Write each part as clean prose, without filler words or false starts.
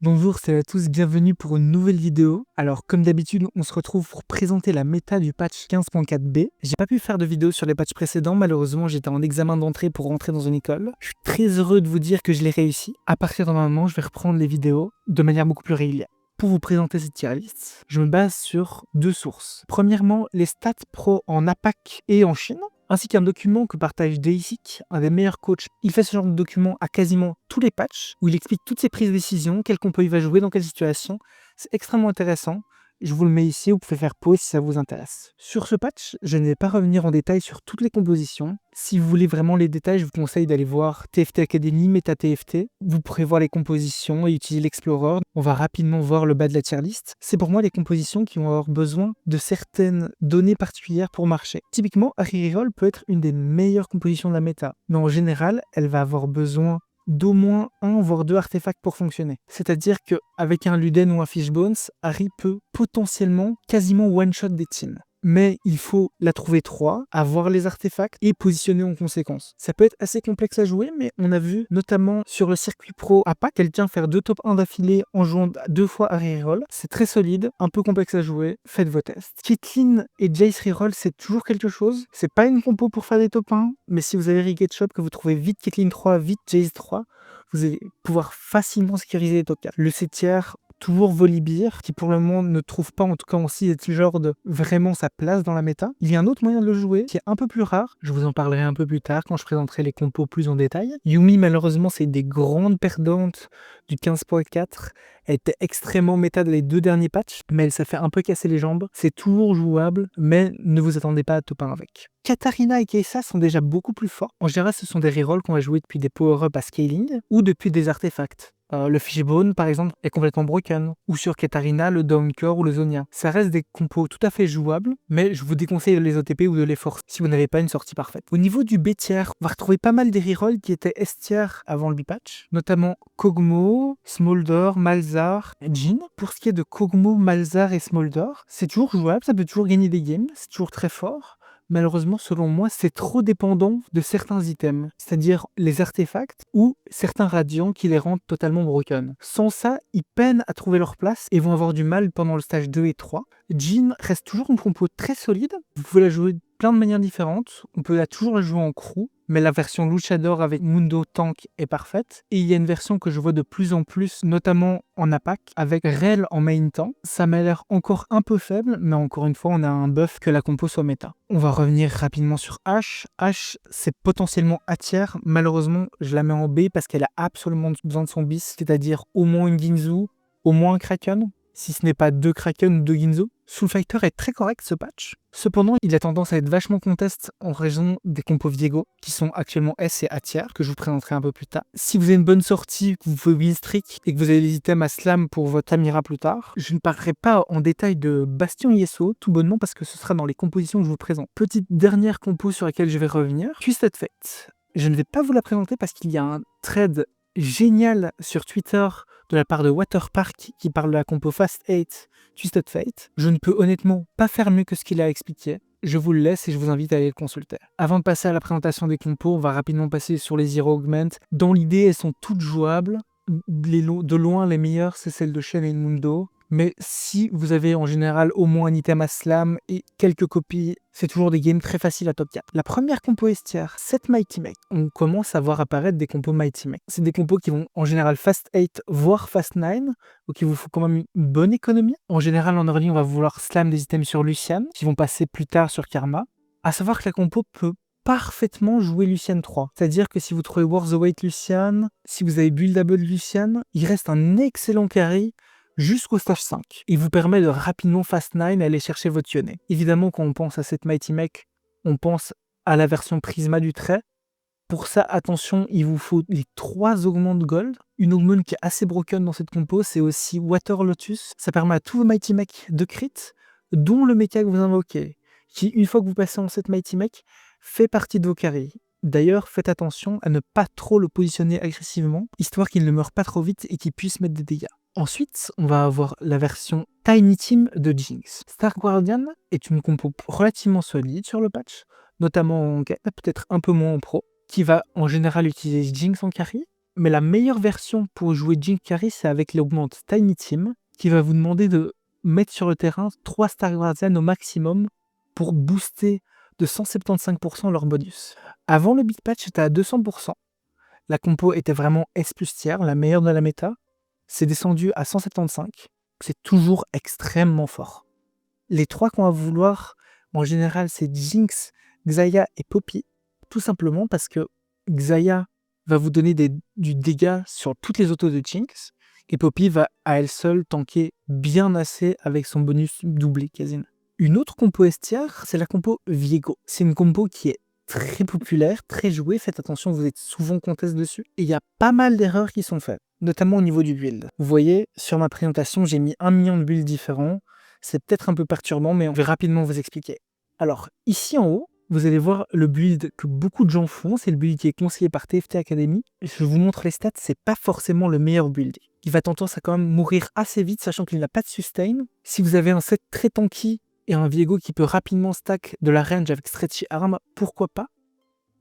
Bonjour, salut à tous, bienvenue pour une nouvelle vidéo. Alors comme d'habitude, on se retrouve pour présenter la méta du patch 15.4b. J'ai pas pu faire de vidéo sur les patchs précédents, malheureusement j'étais en examen d'entrée pour rentrer dans une école. Je suis très heureux de vous dire que je l'ai réussi. À partir d'un moment, je vais reprendre les vidéos de manière beaucoup plus régulière. Pour vous présenter cette tier list, je me base sur deux sources. Premièrement, les stats pro en APAC et en Chine, ainsi qu'un document que partage Deisic, un des meilleurs coachs. Il fait ce genre de document à quasiment tous les patchs, où il explique toutes ses prises de décision, quel compo il va jouer, dans quelle situation. C'est extrêmement intéressant. Je vous le mets ici, vous pouvez faire pause si ça vous intéresse. Sur ce patch, je ne vais pas revenir en détail sur toutes les compositions. Si vous voulez vraiment les détails, je vous conseille d'aller voir TFT Academy, Meta TFT. Vous pourrez voir les compositions et utiliser l'Explorer. On va rapidement voir le bas de la tier list. C'est pour moi les compositions qui vont avoir besoin de certaines données particulières pour marcher. Typiquement, Harry Reroll peut être une des meilleures compositions de la méta, mais en général, elle va avoir besoin d'au moins un voire deux artefacts pour fonctionner. C'est-à-dire qu'avec un Luden ou un Fishbones, Harry peut potentiellement quasiment one-shot des teams. Mais il faut la trouver 3, avoir les artefacts et positionner en conséquence. Ça peut être assez complexe à jouer, mais on a vu notamment sur le circuit pro APAC quelqu'un faire 2 top 1 d'affilée en jouant 2 fois Harry Reroll. C'est très solide, un peu complexe à jouer, faites vos tests. Caitlyn et Jace Reroll, c'est toujours quelque chose. C'est pas une compo pour faire des top 1, mais si vous avez Riget Shop, que vous trouvez vite Caitlyn 3, vite Jace 3, vous allez pouvoir facilement sécuriser les top 4. Le 7ème, toujours Volibear, qui pour le moment ne trouve pas, en tout cas en Sealed, vraiment sa place dans la méta. Il y a un autre moyen de le jouer, qui est un peu plus rare. Je vous en parlerai un peu plus tard, quand je présenterai les compos plus en détail. Yuumi, malheureusement, c'est des grandes perdantes du 15.4. Elle était extrêmement méta dans les 2 derniers patchs, mais elle s'est fait un peu casser les jambes. C'est toujours jouable, mais ne vous attendez pas à top 1 avec. Katarina et Kai'Sa sont déjà beaucoup plus forts. En général, ce sont des rerolls qu'on va jouer depuis des power-up à scaling ou depuis des artefacts. Le Fishbone, par exemple, est complètement broken. Ou sur Katarina, le Downcore ou le Zonia. Ça reste des compos tout à fait jouables, mais je vous déconseille de les OTP ou de les forcer si vous n'avez pas une sortie parfaite. Au niveau du B tier, on va retrouver pas mal des rerolls qui étaient S tier avant le B-patch, notamment Kog'Maw, Smolder, Malzahar, Jhin. Pour ce qui est de Kog'Maw, Malzahar et Smolder, c'est toujours jouable, ça peut toujours gagner des games, c'est toujours très fort. Malheureusement, selon moi, c'est trop dépendant de certains items, c'est-à-dire les artefacts ou certains radiants qui les rendent totalement broken. Sans ça, ils peinent à trouver leur place et vont avoir du mal pendant le stage 2 et 3. Jhin reste toujours une compo très solide, vous pouvez la jouer de plein de manières différentes, on peut toujours la jouer en crew, mais la version Luchador avec Mundo Tank est parfaite. Et il y a une version que je vois de plus en plus, notamment en APAC, avec Rel en main tank. Ça m'a l'air encore un peu faible, mais encore une fois, on a un buff que la compo soit méta. On va revenir rapidement sur Ashe. Ashe, c'est potentiellement A tier. Malheureusement, je la mets en B parce qu'elle a absolument besoin de son bis, c'est-à-dire au moins une Ginzu, au moins un Kraken, si ce n'est pas 2 Kraken ou 2 Ginzu. Soulfighter est très correct ce patch. Cependant, il a tendance à être vachement contest en raison des compos Viego, qui sont actuellement S et A tier, que je vous présenterai un peu plus tard. Si vous avez une bonne sortie, que vous pouvez win streak et que vous avez des items à slam pour votre Amira plus tard, je ne parlerai pas en détail de Bastion Yeso, tout bonnement parce que ce sera dans les compositions que je vous présente. Petite dernière compo sur laquelle je vais revenir, Twisted Fate. Je ne vais pas vous la présenter parce qu'il y a un thread génial sur Twitter de la part de Waterpark qui parle de la compo Fast 8 Twisted Fate. Je ne peux honnêtement pas faire mieux que ce qu'il a expliqué. Je vous le laisse et je vous invite à aller le consulter. Avant de passer à la présentation des compos, on va rapidement passer sur les Zero Augment. Dans l'idée, elles sont toutes jouables. De loin, les meilleures, c'est celle de Shen et Mundo. Mais si vous avez en général au moins un item à slam et quelques copies, c'est toujours des games très faciles à top 4. La première compo estière, 7 Mighty Mech. On commence à voir apparaître des compos Mighty Mech. C'est des compos qui vont en général fast 8 voire fast 9, donc il vous faut quand même une bonne économie. En général en early on va vouloir slam des items sur Lucian qui vont passer plus tard sur Karma. À savoir que la compo peut parfaitement jouer Lucian 3. C'est-à-dire que si vous trouvez War the Weight Lucian, si vous avez Buildable Lucian, il reste un excellent carry jusqu'au stage 5. Il vous permet de rapidement fast 9 aller chercher votre Yone. Évidemment, quand on pense à cette Mighty Mech, on pense à la version Prisma du trait. Pour ça, attention, il vous faut les 3 augmentes gold. Une augmente qui est assez broken dans cette compo, c'est aussi Water Lotus. Ça permet à tous vos Mighty Mech de crit, dont le mecha que vous invoquez, qui, une fois que vous passez en cette Mighty Mech, fait partie de vos carries. D'ailleurs, faites attention à ne pas trop le positionner agressivement, histoire qu'il ne meure pas trop vite et qu'il puisse mettre des dégâts. Ensuite, on va avoir la version Tiny Team de Jinx. Star Guardian est une compo relativement solide sur le patch, notamment en game, peut-être un peu moins en pro, qui va en général utiliser Jinx en carry, Mais la meilleure version pour jouer Jhin Carry, c'est avec l'augmente Tiny Team, qui va vous demander de mettre sur le terrain 3 Star Guardian au maximum pour booster de 175% leur bonus. Avant le beat patch, c'était à 200%. La compo était vraiment S plus tiers, la meilleure de la méta. C'est descendu à 175. C'est toujours extrêmement fort. Les 3 qu'on va vouloir, en général, c'est Jinx, Xayah et Poppy. Tout simplement parce que Xayah va vous donner du dégât sur toutes les autos de Jinx. Et Poppy va à elle seule tanker bien assez avec son bonus doublé quasiment. Une autre compo S tiers, c'est la compo Viego. C'est une compo qui est très populaire, très jouée. Faites attention, vous êtes souvent contest dessus. Et il y a pas mal d'erreurs qui sont faites, notamment au niveau du build. Vous voyez, sur ma présentation, j'ai mis 1 million de builds différents. C'est peut-être un peu perturbant, mais on va rapidement vous expliquer. Alors, ici en haut, vous allez voir le build que beaucoup de gens font. C'est le build qui est conseillé par TFT Academy. Je vous montre les stats, c'est pas forcément le meilleur build. Il va tendance à quand même mourir assez vite, sachant qu'il n'a pas de sustain. Si vous avez un set très tanky et un Viego qui peut rapidement stack de la range avec Stretchy Arm, pourquoi pas?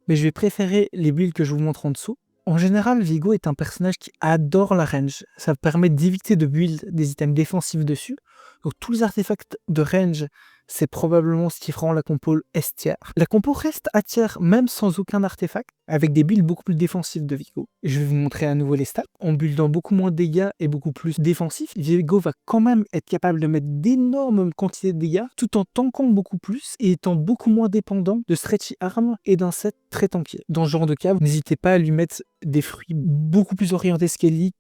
Mais je vais préférer les builds que je vous montre en dessous. En général, Viego est un personnage qui adore la range. Ça permet d'éviter de build des items défensifs dessus. Donc tous les artefacts de range, c'est probablement ce qui fera la compo S tier. La compo reste A tier même sans aucun artefact, avec des builds beaucoup plus défensifs de Viego. Je vais vous montrer à nouveau les stats. En buildant beaucoup moins de dégâts et beaucoup plus défensif, Viego va quand même être capable de mettre d'énormes quantités de dégâts, tout en tankant beaucoup plus et étant beaucoup moins dépendant de Stretchy Arm et d'un set très tanky. Dans ce genre de cas, n'hésitez pas à lui mettre des fruits beaucoup plus orientés scaling.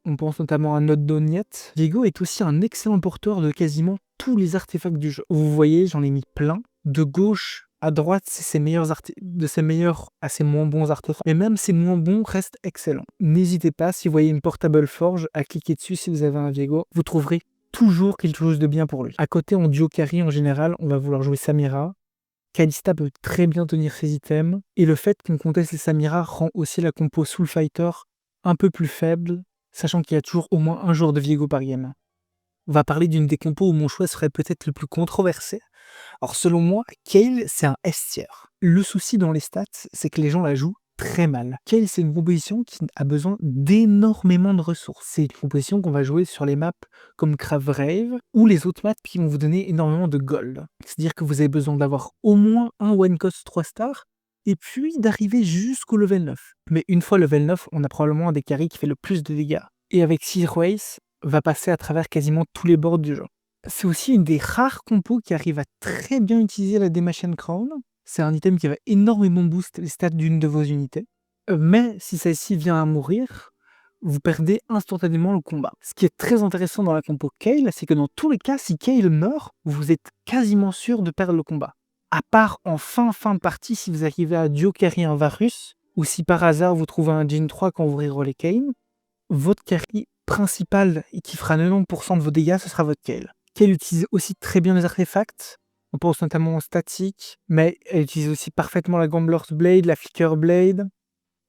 On pense notamment à Not Done Yet. Viego est aussi un excellent porteur de quasiment tous les artefacts du jeu. Vous voyez, j'en ai mis plein. De gauche à droite, c'est de ses meilleurs à ses moins bons artefacts. Mais même ses moins bons restent excellents. N'hésitez pas, si vous voyez une Portable Forge, à cliquer dessus si vous avez un Viego. Vous trouverez toujours quelque chose de bien pour lui. À côté, en duo carry, en général, on va vouloir jouer Samira. Kalista peut très bien tenir ses items. Et le fait qu'on conteste les Samira rend aussi la compo Soul Fighter un peu plus faible, sachant qu'il y a toujours au moins un joueur de Viego par game. On va parler d'une des compos où mon choix serait peut-être le plus controversé. Alors selon moi, Kayle, c'est un S tier. Le souci dans les stats, c'est que les gens la jouent très mal. Kayle, c'est une composition qui a besoin d'énormément de ressources. C'est une composition qu'on va jouer sur les maps comme Crave Rave ou les autres maps qui vont vous donner énormément de gold. C'est-à-dire que vous avez besoin d'avoir au moins un one cost 3 stars et puis d'arriver jusqu'au level 9. Mais une fois level 9, on a probablement un des carries qui fait le plus de dégâts. Et avec Seaways, va passer à travers quasiment tous les boards du jeu. C'est aussi une des rares compos qui arrive à très bien utiliser la Demasian Crown. C'est un item qui va énormément booster les stats d'une de vos unités. Mais si celle-ci vient à mourir, vous perdez instantanément le combat. Ce qui est très intéressant dans la compo Kayle, c'est que dans tous les cas, si Kayle meurt, vous êtes quasiment sûr de perdre le combat. À part en fin de partie, si vous arrivez à duo carry un Varus, ou si par hasard vous trouvez un Jhin 3 quand vous rerollez Kayn, votre carry principal et qui fera 90% de vos dégâts, ce sera votre Kayle. Kayle utilise aussi très bien les artefacts. On pense notamment aux statiques, mais elle utilise aussi parfaitement la Gambler's Blade, la Flicker Blade.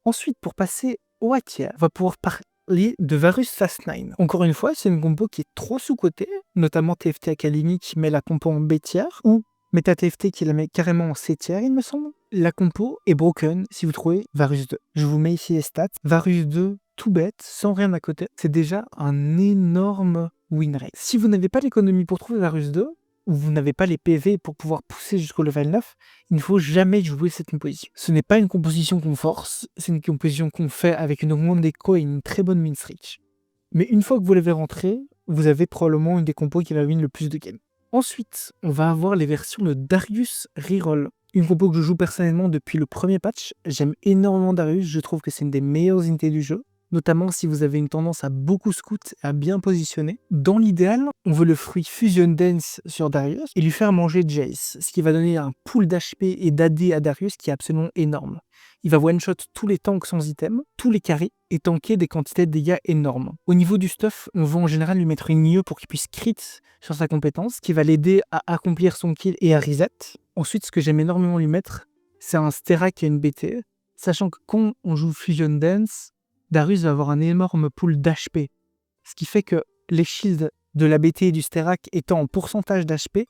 Ensuite, pour passer au A tier, on va pouvoir parler de Varus Fast 9. Encore une fois, c'est une compo qui est trop sous-cotée, notamment TFT Academy qui met la compo en B tier, ou Meta TFT qui la met carrément en C tier, il me semble. La compo est broken si vous trouvez Varus 2. Je vous mets ici les stats. Varus 2, tout bête, sans rien à côté, c'est déjà un énorme win rate. Si vous n'avez pas l'économie pour trouver Varus 2, ou vous n'avez pas les PV pour pouvoir pousser jusqu'au level 9, il ne faut jamais jouer cette composition. Ce n'est pas une composition qu'on force, c'est une composition qu'on fait avec une augmente d'écho et une très bonne win streak. Mais une fois que vous l'avez rentré, vous avez probablement une des compos qui va win le plus de games. Ensuite, on va avoir les versions de Darius Reroll. Une compo que je joue personnellement depuis le premier patch. J'aime énormément Darius, je trouve que c'est une des meilleures unités du jeu. Notamment si vous avez une tendance à beaucoup scout et à bien positionner. Dans l'idéal, on veut le fruit Fusion Dance sur Darius et lui faire manger Jace, ce qui va donner un pool d'HP et d'AD à Darius qui est absolument énorme. Il va one-shot tous les tanks sans item, tous les carries, et tanker des quantités de dégâts énormes. Au niveau du stuff, on va en général lui mettre une IE pour qu'il puisse crit sur sa compétence, qui va l'aider à accomplir son kill et à reset. Ensuite, ce que j'aime énormément lui mettre, c'est un Sterak et une BT, sachant que quand on joue Fusion Dance, Darius va avoir un énorme pool d'HP. Ce qui fait que les shields de la BT et du Sterak étant en pourcentage d'HP,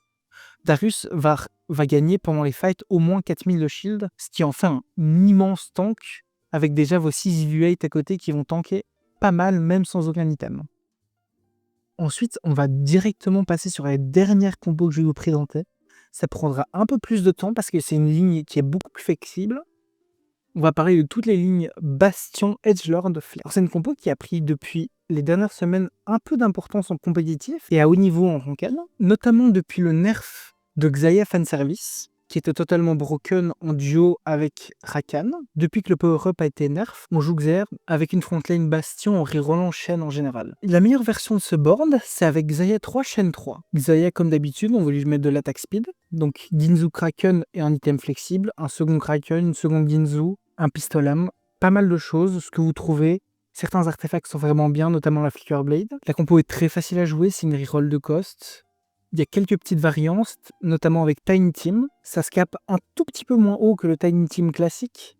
Darius va gagner pendant les fights au moins 4000 de shield, ce qui en fait un immense tank avec déjà vos 6 V8 à côté qui vont tanker pas mal, même sans aucun item. Ensuite, on va directement passer sur la dernière compo que je vais vous présenter. Ça prendra un peu plus de temps parce que c'est une ligne qui est beaucoup plus flexible. On va parler de toutes les lignes Bastion, Edgelord, Flare. C'est une compo qui a pris depuis les dernières semaines un peu d'importance en compétitif et à haut niveau en ranked, notamment depuis le nerf de Xayah Fanservice, qui était totalement broken en duo avec Rakan. Depuis que le power-up a été nerf, on joue Xayah avec une frontline Bastion en rerollant Shen en général. La meilleure version de ce board, c'est avec Xayah 3, Shen 3. Xayah, comme d'habitude, on va lui mettre de l'attaque speed, donc Ginzu Kraken et un item flexible, un second Kraken, une seconde Ginzu, un pistolam, pas mal de choses, ce que vous trouvez. Certains artefacts sont vraiment bien, notamment la Flicker Blade. La compo est très facile à jouer, c'est une reroll de cost. Il y a quelques petites variantes, notamment avec Tiny Team. Ça se cap un tout petit peu moins haut que le Tiny Team classique.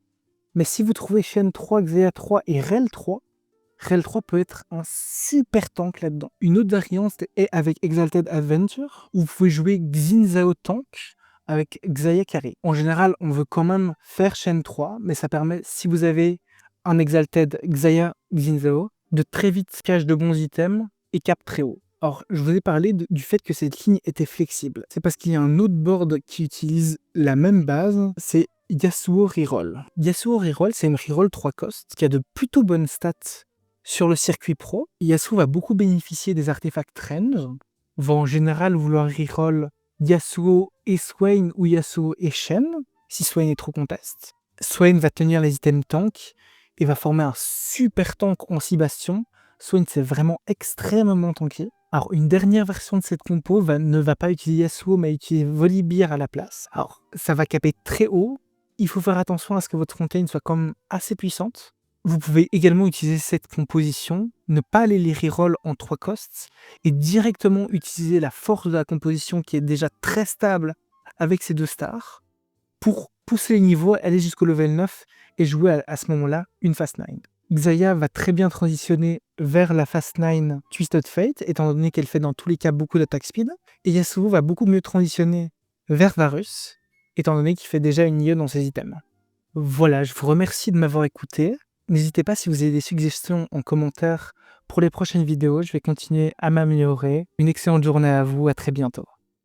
Mais si vous trouvez Shen 3, Xayah 3 et Rel 3, Rel 3 peut être un super tank là-dedans. Une autre variante est avec Exalted Adventure, où vous pouvez jouer Xin Zhao tank avec Xayah carré. En général, on veut quand même faire Shen 3, mais ça permet, si vous avez un Exalted Xayah Xin Zhao, de très vite cache de bons items et cap très haut. Or, je vous ai parlé du fait que cette ligne était flexible. C'est parce qu'il y a un autre board qui utilise la même base, c'est Yasuo Reroll. Yasuo Reroll, c'est une reroll 3 cost qui a de plutôt bonnes stats sur le circuit pro. Yasuo va beaucoup bénéficier des artefacts range, va en général vouloir reroll Yasuo et Swain ou Yasuo et Shen, si Swain est trop contest. Swain va tenir les items tank et va former un super tank en 6 bastions. Swain, c'est vraiment extrêmement tanky. Alors, une dernière version de cette compo ne va pas utiliser Yasuo, mais utiliser Volibear à la place. Alors, ça va caper très haut. Il faut faire attention à ce que votre frontline soit quand même assez puissante. Vous pouvez également utiliser cette composition, ne pas aller les reroll en 3 costs, et directement utiliser la force de la composition qui est déjà très stable avec ces 2 stars, pour pousser les niveaux, aller jusqu'au level 9 et jouer à ce moment-là une Fast 9. Xayah va très bien transitionner vers la Fast 9 Twisted Fate, étant donné qu'elle fait dans tous les cas beaucoup d'attaque speed, et Yasuo va beaucoup mieux transitionner vers Varus, étant donné qu'il fait déjà une IE dans ses items. Voilà, je vous remercie de m'avoir écouté. N'hésitez pas si vous avez des suggestions en commentaire pour les prochaines vidéos, je vais continuer à m'améliorer. Une excellente journée à vous, à très bientôt.